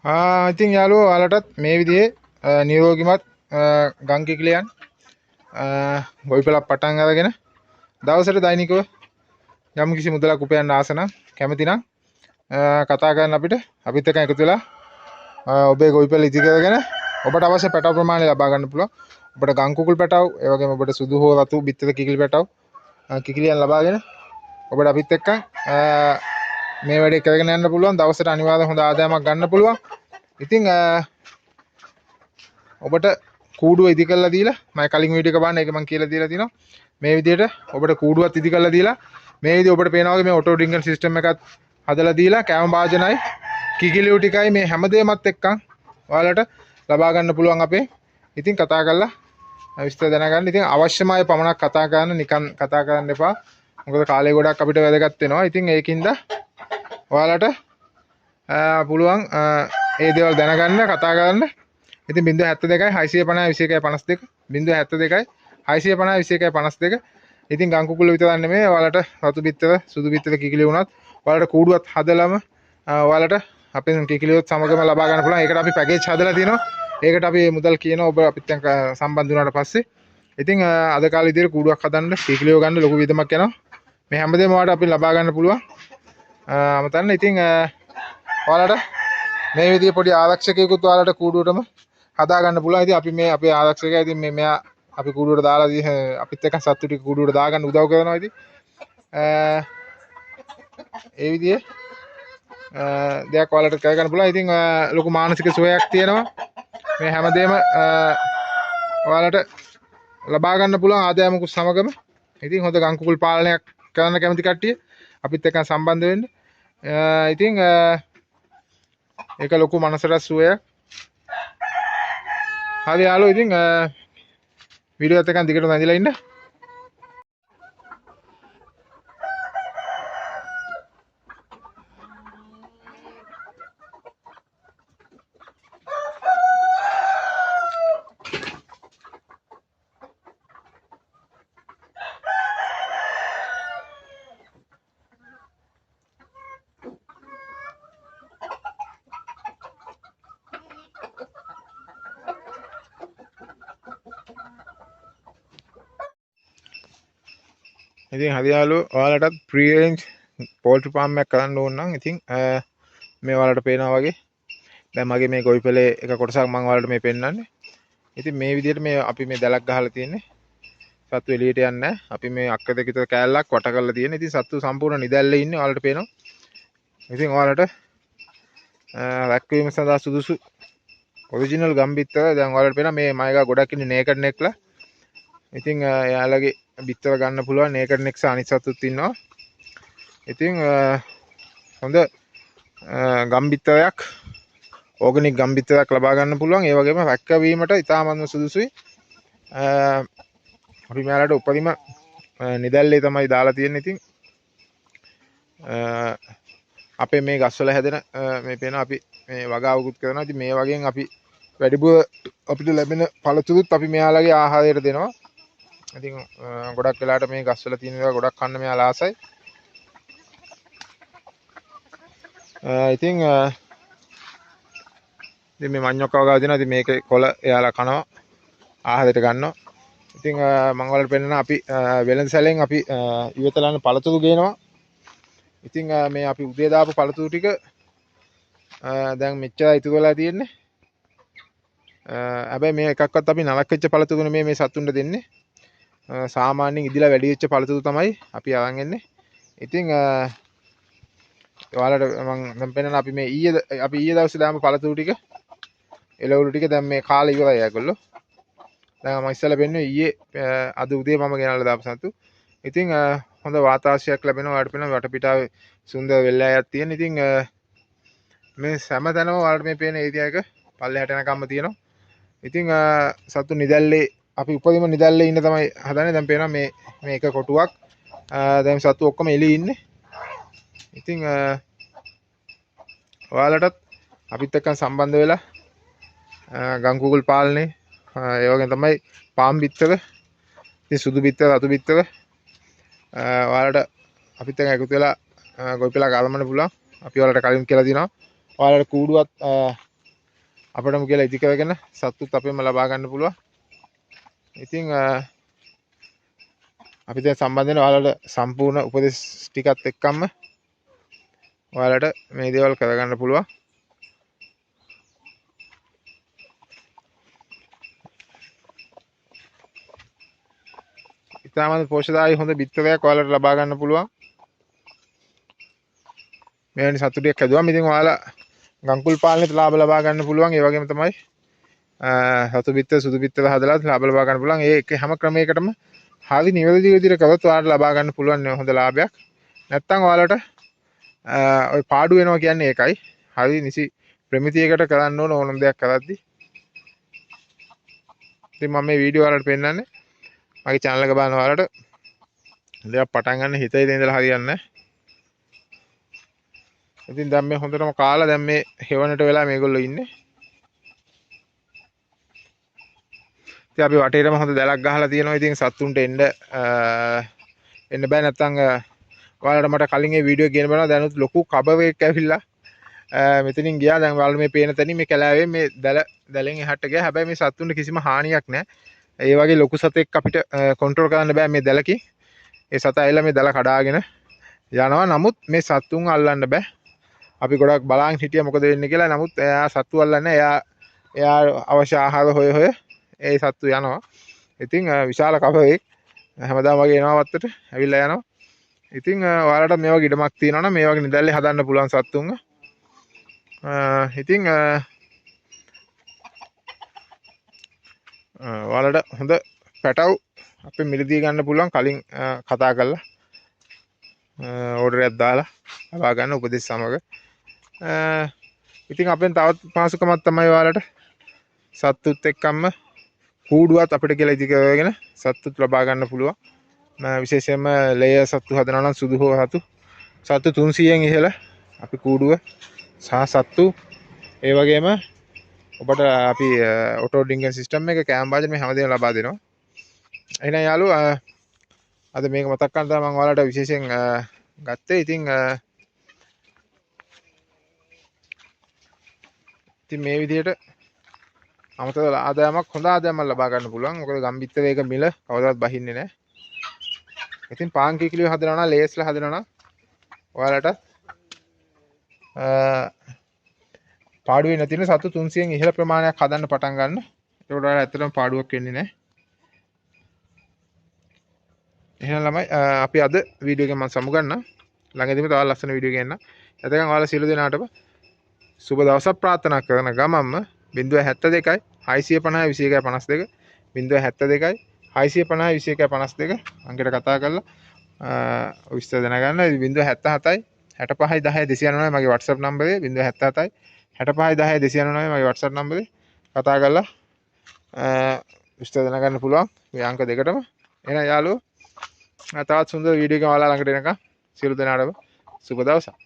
ඉතින් යාළුවෝ ඔයාලටත් මේ විදිහේ නිරෝගිමත් ගම් කිකිලියන් ගොවිපළක් පටන් අරගෙන දවසට දෛනිකව යම් කිසි මුදලක් උපයන්න ආස නම් කැමති නම් කතා කරන්න අපිත් එක්ක එකතු වෙලා ඔබේ ගොවිපළ ඉදි කරගෙන ඔබට අවශ්‍ය පැටව ප්‍රමාණය ලබා ගන්න පුළුවන්. ඔබට ගම් කුකුල් පැටව, ඒ වගේම ඔබට සුදු හෝ රතු බිත්තර කිකිලි පැටව කිකිලියන් ලබාගෙන ඔබට අපිත් එක්ක මේ වැඩේ කරගෙන යන්න පුළුවන්. දවසට අනිවාර්ය හොඳ ආදායමක් ගන්න පුළුවන්. ඉතින් ඔබට කූඩුව ඉදි කරලා දීලා මම කලින් වීඩියෝ එක බලන්න ඒක මම කියලා දීලා තිනවා. මේ විදිහට ඔබට කූඩුවත් ඉදි කරලා දීලා මේ විදිහ ඔබට පේනවා වගේ මේ ඔටෝ ඩ්‍රින්කර් සිස්ටම් එකත් හදලා දීලා කැම භාජනයි කිකිලියු ටිකයි මේ හැමදේමත් එක්කන් ඔයාලට ලබා ගන්න පුළුවන් අපේ. ඉතින් කතා කරලා විස්තර දැනගන්න. ඉතින් අවශ්‍යමයි පමණක් කතා කරන්න, නිකන් කතා කරන්න එපා. මොකද කාලය ගොඩක් අපිට වැදගත් වෙනවා. ඉතින් ඒකින්ද ඔයාලට පුළුවන් ඒ දේවල් දැනගන්න, කතා කරන්න. ඉතින් 072යි 650 2152 072යි 650 2152. ඉතින් ගම් කුකුල විතරක් නෙමෙයි ඔයාලට රතු බිත්තර, සුදු බිත්තර කිකිලි වුණත් ඔයාලට කූඩුවත් හදලම ඔයාලට අපේ කිකිලියොත් සමගම ලබා ගන්න පුළුවන්. ඒකට අපි පැකේජ් හදලා තියෙනවා. ඒකට අපි මුදල් කියනවා ඔබ අපිත් එක්ක සම්බන්ධ වුණාට පස්සේ. ඉතින් අද කාලේ විදිහට කූඩුවක් හදන්න, කිකිලියෝ ගන්න ලොකු වියදමක් යනවා. මේ හැමදේම ඔයාලට අපි ලබා ගන්න පුළුවන්. අමතන්න. ඉතින් ඔයාලට මේ විදිහේ පොඩි ආරක්ෂකයෙකුත් ඔයාලට කූඩුවටම හදා ගන්න පුළුවන්. ඉතින් අපි මේ අපේ ආරක්ෂකයා ඉතින් මෙයා අපි කූඩුවට දාලා අපිත් එක්ක සත්තු ටික කූඩුවට දාගන්න උදව් කරනවා. ඉතින් ඒ විදිහේ දෙයක් ඔයාලට කරගන්න පුළුවන්. ඉතින් ලොකු මානසික සුවයක් තියෙනවා. මේ හැමදේම ඔයාලට ලබා ගන්න පුළුවන් ආදායමකුත් සමගම. ඉතින් හොඳ ගම් කුකුල් පාලනයක් කරන්න කැමති කට්ටිය අපිත් එක්ක සම්බන්ධ වෙන්න. ඉතින් ඒක ලොකු මනසට සුවයක්. හරි යාළුවෝ, ඉතින් වීඩියෝ එකත් එක්ක දිගටම ඇඳිලා ඉන්න. ඉතින් හරි යාළුවෝ, ඔයාලටත් ප්‍රී රේන්ජ් පෝල්ට්‍රි ෆාම් එකක් කරන්න ඕන නම් ඉතින් මේ ඔයාලට පේනවා වගේ දැන් මගේ මේ ගොවිපලේ එක කොටසක් මම ඔයාලට මේ පෙන්නන්නේ. ඉතින් මේ විදිහට මේ අපි මේ දැලක් ගහලා තියෙන්නේ. සත්තු එළියට යන්නේ නැහැ. අපි මේ අක්ක දෙක විතර කෑල්ලක් වට කරලා තියෙන්නේ. ඉතින් සත්තු සම්පූර්ණ නිදැල්ලේ ඉන්නේ ඔයාලට පේනවා. ඉතින් ඔයාලට රැක්වීම සඳහා සුදුසු ඔරිජිනල් ගම්බිත්තර දැන් ඔයාලට පේනවා. මේ මයිගා ගොඩක් ඉන්නේ නේකඩ් නෙක්ලා. ඉතින් එයාලගේ බිත්තර ගන්න පුළුවන් නේකඩ් නෙක්ස් අනිත් සතුත් ඉන්නවා. ඉතින් හොඳ ගම්බිත්තරයක්, ඕගනික් ගම්බිත්තරයක් ලබා ගන්න පුළුවන්. ඒ වගේම රැක්කවීමට ඉතාමත්ම සුදුසුයි. අපි මෙයාලට උපරිම නිදැල්ලේ තමයි දාලා තියෙන්නේ. ඉතින් අපේ මේ ගස්වල හැදෙන මේ පේන අපි මේ වගාවකුත් කරනවා. ඉතින් මේ වගේන් අපි වැඩිපුර අපිට ලැබෙන පළතුරුත් අපි මෙයාලගේ ආහාරයට දෙනවා. ඉතින් ගොඩක් වෙලාවට මේ ගස්වල තියෙන ඒවා ගොඩක් කන්න මෙයාලා ආසයි. ඉතින් මේ මඤ්ඤොක්ක වගාව දෙනවා. ඉතින් මේකේ කොළ එයාලා කනවා, ආහාරයට ගන්නවා. ඉතින් මම ඔයාලට පෙන්නන අපි වෙළඳ සැලෙන් අපි ඉවතලන්න පළතුරු ගේනවා. ඉතින් මේ අපි උදේ දාපු පළතුරු ටික දැන් මෙච්චර ඉතුරු වෙලා තියෙන්නේ. හැබැයි මේ එකක්වත් අපි නලක් වෙච්ච පළතුරු නෙමෙයි මේ සතුන්ට දෙන්නේ. සාමාන්‍යයෙන් ඉදිලා වැඩි වෙච්ච පළතුරු තමයි අපි අරන් එන්නේ. ඉතින් ඔයාලට මම දැන් පෙන්නන අපි මේ ඊයේ දවසේ දාපු පළතුරු ටික එළවලු ටික දැන් මේ කාලේ ඉවරයි ඒගොල්ලෝ. දැන් මම ඉස්සෙල්ලා පෙන්නුවේ ඊයේ අද උදේ මම ගෙනල්ලා දාපු සතු. ඉතින් හොඳ වාතාශ්‍රයක් ලැබෙනවා. ඔයාලට පේනවා වටපිටාවේ සුන්දර වෙල්ලෑයක් තියෙන. ඉතින් මේ හැම තැනම ඔයාලට මේ පේන ඒරියා එක පල්ලෙහාට යනකම්ම තියෙනවා. ඉතින් සතු නිදැල්ලේ අපි උපරිම නිදැල්ලේ ඉන්න තමයි හදන්නේ. දැන් පේනවා මේ එක කොටුවක්. දැන් සතු ඔක්කොම එළියේ ඉන්නේ. ඉතින් ඔයාලටත් අපිත් එක්ක සම්බන්ධ වෙලා ගම් කුකුල් පාලනේ ඒ වගේ තමයි පාම් බිත්තර, ඉතින් සුදු බිත්තර, රතු බිත්තර ඔයාලට අපිත් එක්ක එකතු වෙලා ගොවිපළක් ආරම්භ කරන්න පුළුවන්. අපි ඔයාලට කලින් කියලා දිනවා. ඔයාලට කූඩුවත් අපිටම කියලා ඉදි කරගෙන සතුත් අපෙම ලබා ගන්න පුළුවන්. ඉතින් අපි දැන් සම්බන්ධ වෙන ඔයාලට සම්පූර්ණ උපදෙස් ටිකත් එක්කම ඔයාලට මේ දේවල් කරගන්න පුළුවන්. ඉතාමත් පෝෂ්‍යදායී හොඳ බිත්තරයක් ඔයාලට ලබා ගන්න පුළුවන්. මෙවැනි සතුටියක් හැදුවම ඉතින් ඔයාලා ගංකුල් පාලනයට ලාභ ලබා ගන්න පුළුවන්. ඒ වගේම තමයි සතු බිත්තර සුදු බිත්තර හදලා ලාභ ලබා ගන්න පුළුවන්. ඒ හැම ක්‍රමයකටම හරි නිවැරදි විදිහට කරොත් ඔයාලට ලබා ගන්න පුළුවන් හොඳ ලාභයක්. නැත්තම් ඔයාලට ඔය පාඩු වෙනවා කියන්නේ ඒකයි. හරි නිසි ප්‍රමිතියකට කරන්න ඕන දෙයක් කරද්දි. ඉතින් මම මේ වීඩියෝ වලට පෙන්නන්නේ මගේ channel එක බලන ඔයාලට දෙයක් පටන් ගන්න හිතේ ඉඳලා හරියන්නේ නැහැ. ඉතින් දැන් මේ හොඳටම කාලා දැන් මේ හෙවණට වෙලා මේගොල්ලෝ ඉන්නේ. ඉතින් අපි වටේටම හොඳ දැලක් ගහලා තියෙනවා. ඉතින් සත්තුන්ට එන්න බෑ. නැත්තම් ඔයාලට මට කලින් මේ වීඩියෝ කියන බලනවා දැනුත් ලොකු කබවේක් ඇවිල්ලා මෙතනින් ගියා. දැන් ඔයාලා මේ පේන තැනින් මේ කැලෑවේ මේ දැලෙන් එහාට ගියා. හැබැයි මේ සත්තුන්ට කිසිම හානියක් නැහැ. ඒ වගේ ලොකු සතෙක් අපිට කන්ට්‍රෝල් කරන්න බෑ මේ දැලකින්. ඒ සතා ඇවිල්ලා මේ දැල කඩාගෙන යනවා. නමුත් මේ සත්තුන් අල්ලන්න බෑ. අපි ගොඩක් බලාගෙන හිටියා මොකද වෙන්නේ කියලා. නමුත් එයා සත්තු අල්ලන්නේ එයා අවශ්‍ය ආහාර හොය ඒ සත්තු යනවා. ඉතින් විශාල කපවෙක් හැමදාම වගේ එනවා වත්තට ඇවිල්ලා යනවා. ඉතින් ඔයාලට මේ වගේ ඉඩමක් තියෙනවා නම් මේ වගේ නිදැල්ලේ හදන්න පුළුවන් සත්තුන්ව. ඉතින් ඔයාලට හොඳ පැටව් අපි මිලදී ගන්න පුළුවන් කලින් කතා කරලා ඕඩර් එකක් දාලා ලබා ගන්න උපදෙස් සමග. ඉතින් අපෙන් තවත් පාසුකමක් තමයි ඔයාලට සත්තුත් එක්කම කූඩුවත් අපිට කියලා ඉදි කරගෙන සත්තුත් ලබා ගන්න පුළුවන්. විශේෂයෙන්ම ලේයර් සත්තු හදනවා නම් සුදු හෝ සත්තු 300න් ඉහළ අපි කූඩුව සහ සත්තු ඒ වගේම ඔබට අපි ඔටෝ ඩ්‍රින්කින් සිස්ටම් එක කෑම භාජන මේ හැමදේම ලබා දෙනවා. එහෙනම් යාළුවෝ අද මේක මතක් කරන් තමයි මම ඔයාලට විශේෂයෙන් ගත්තේ. ඉතින් මේ විදිහට අමතක ආදායමක් හොඳ ආදායමක් ලබා ගන්න පුළුවන්. මොකද ගම්බිත්තර එක මිල කවදාවත් බහින්නේ නැහැ. ඉතින් පාන් කිකිලිය හදනවා නම් ලේස්ලා හදනවා නම් ඔයාලට පාඩුවේ නැතින සතු 300න් ඉහළ ප්‍රමාණයක් හදන්න පටන් ගන්න. ඒකට ඔයාලා ඇත්තටම පාඩුවක් වෙන්නේ නැහැ. එහෙනම් ළමයි අපි අද වීඩියෝ එකෙන් මම සමුගන්නම්. ළඟදීම තවත් ලස්සන වීඩියෝ එකක් එන්න. එතකන් ඔයාලා සියලු දෙනාටම සුබ දවසක් ප්‍රාර්ථනා කරන ගමන්ම 072 650 21 52 072 650 21 52 අංකයට කතා කරලා විස්තර දැනගන්න. 077 65 10 299 මගේ WhatsApp නම්බරේ. 077 65 10 299 මගේ WhatsApp නම්බරේ. කතා කරලා විස්තර දැනගන්න පුළුවන් මේ අංක දෙකටම. එහෙනම් යාළුවෝ තවත් සුන්දර වීඩියෝ එකක් ඔයාලා ළඟට එනකම් සියලු දෙනාටම සුබ දවසක්.